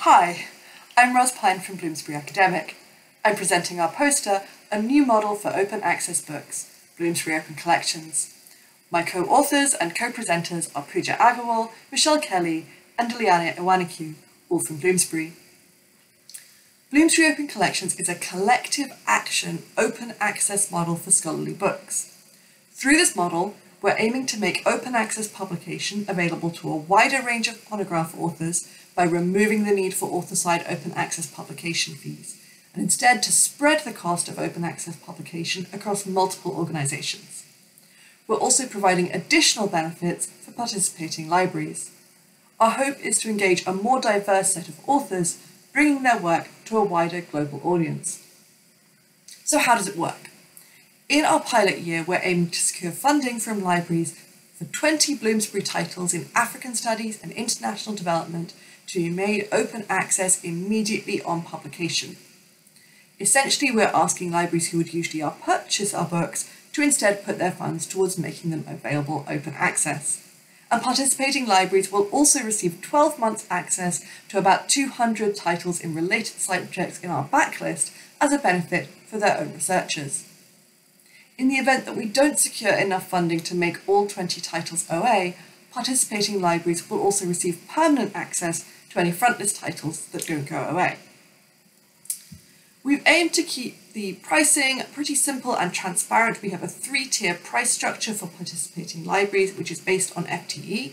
Hi, I'm Pyne from Bloomsbury Academic. I'm presenting our poster, A New Model for Open Access Books, Bloomsbury Open Collections. My co-authors and co-presenters are Pooja Aggarwal, Michelle Kelly and Liliana Iwaniku, all from Bloomsbury. Bloomsbury Open Collections is a collective action open access model for scholarly books. Through this model, we're aiming to make open access publication available to a wider range of monograph authors by removing the need for author-side open access publication fees, and instead to spread the cost of open access publication across multiple organisations. We're also providing additional benefits for participating libraries. Our hope is to engage a more diverse set of authors, bringing their work to a wider global audience. So how does it work? In our pilot year, we're aiming to secure funding from libraries for 20 Bloomsbury titles in African Studies and International Development to be made open access immediately on publication. Essentially, we're asking libraries who would usually purchase our books to instead put their funds towards making them available open access. And participating libraries will also receive 12 months access to about 200 titles in related subjects in our backlist as a benefit for their own researchers. In the event that we don't secure enough funding to make all 20 titles OA, participating libraries will also receive permanent access to any frontlist titles that don't go OA. We've aimed to keep the pricing pretty simple and transparent. We have a 3-tier price structure for participating libraries, which is based on FTE,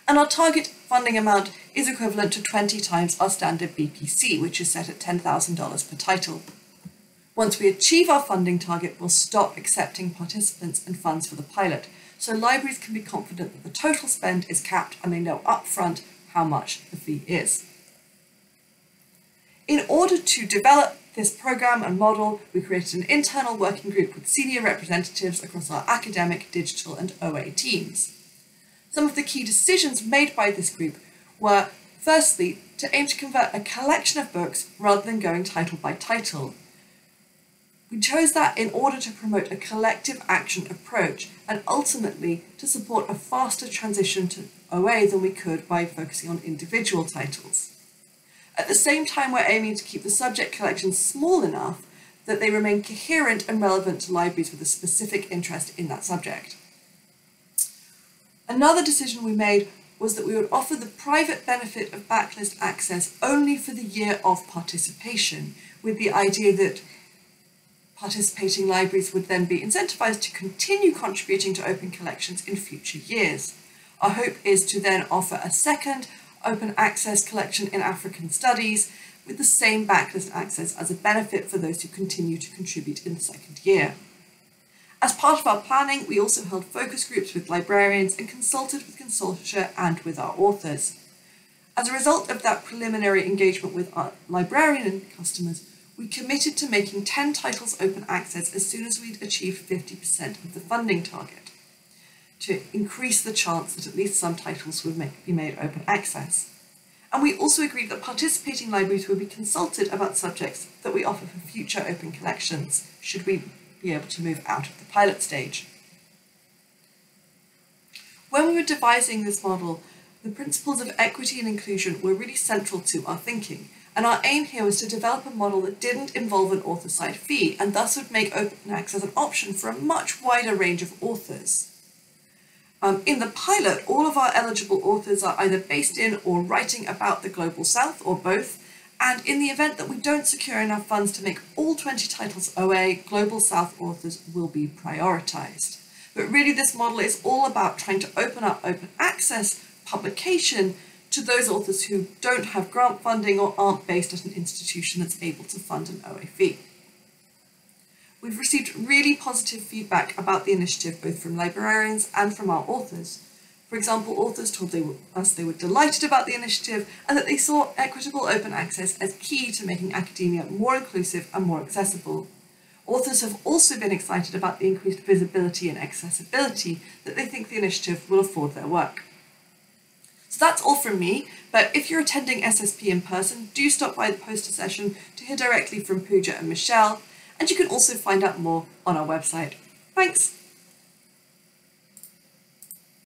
and our target funding amount is equivalent to 20 times our standard BPC, which is set at $10,000 per title. Once we achieve our funding target, we'll stop accepting participants and funds for the pilot, so libraries can be confident that the total spend is capped and they know upfront how much the fee is. In order to develop this programme and model, we created an internal working group with senior representatives across our academic, digital and OA teams. Some of the key decisions made by this group were, firstly, to aim to convert a collection of books rather than going title by title. We chose that in order to promote a collective action approach and ultimately to support a faster transition to OA than we could by focusing on individual titles. At the same time, we're aiming to keep the subject collections small enough that they remain coherent and relevant to libraries with a specific interest in that subject. Another decision we made was that we would offer the private benefit of backlist access only for the year of participation, with the idea that participating libraries would then be incentivized to continue contributing to open collections in future years. Our hope is to then offer a second open access collection in African Studies with the same backlist access as a benefit for those who continue to contribute in the second year. As part of our planning, we also held focus groups with librarians and consulted with consortia and with our authors. As a result of that preliminary engagement with our librarian customers, we committed to making 10 titles open access as soon as we'd achieved 50% of the funding target, to increase the chance that at least some titles would be made open access. And we also agreed that participating libraries would be consulted about subjects that we offer for future open collections, should we be able to move out of the pilot stage. When we were devising this model, the principles of equity and inclusion were really central to our thinking. And our aim here was to develop a model that didn't involve an author-side fee and thus would make open access an option for a much wider range of authors. In the pilot, all of our eligible authors are either based in or writing about the Global South or both, and in the event that we don't secure enough funds to make all 20 titles OA, Global South authors will be prioritised. But really this model is all about trying to open up open access publication to those authors who don't have grant funding or aren't based at an institution that's able to fund an OA fee. We've received really positive feedback about the initiative both from librarians and from our authors. For example, authors told us they were delighted about the initiative and that they saw equitable open access as key to making academia more inclusive and more accessible. Authors have also been excited about the increased visibility and accessibility that they think the initiative will afford their work. So that's all from me, but if you're attending SSP in person, do stop by the poster session to hear directly from Pooja and Michelle, and you can also find out more on our website. Thanks!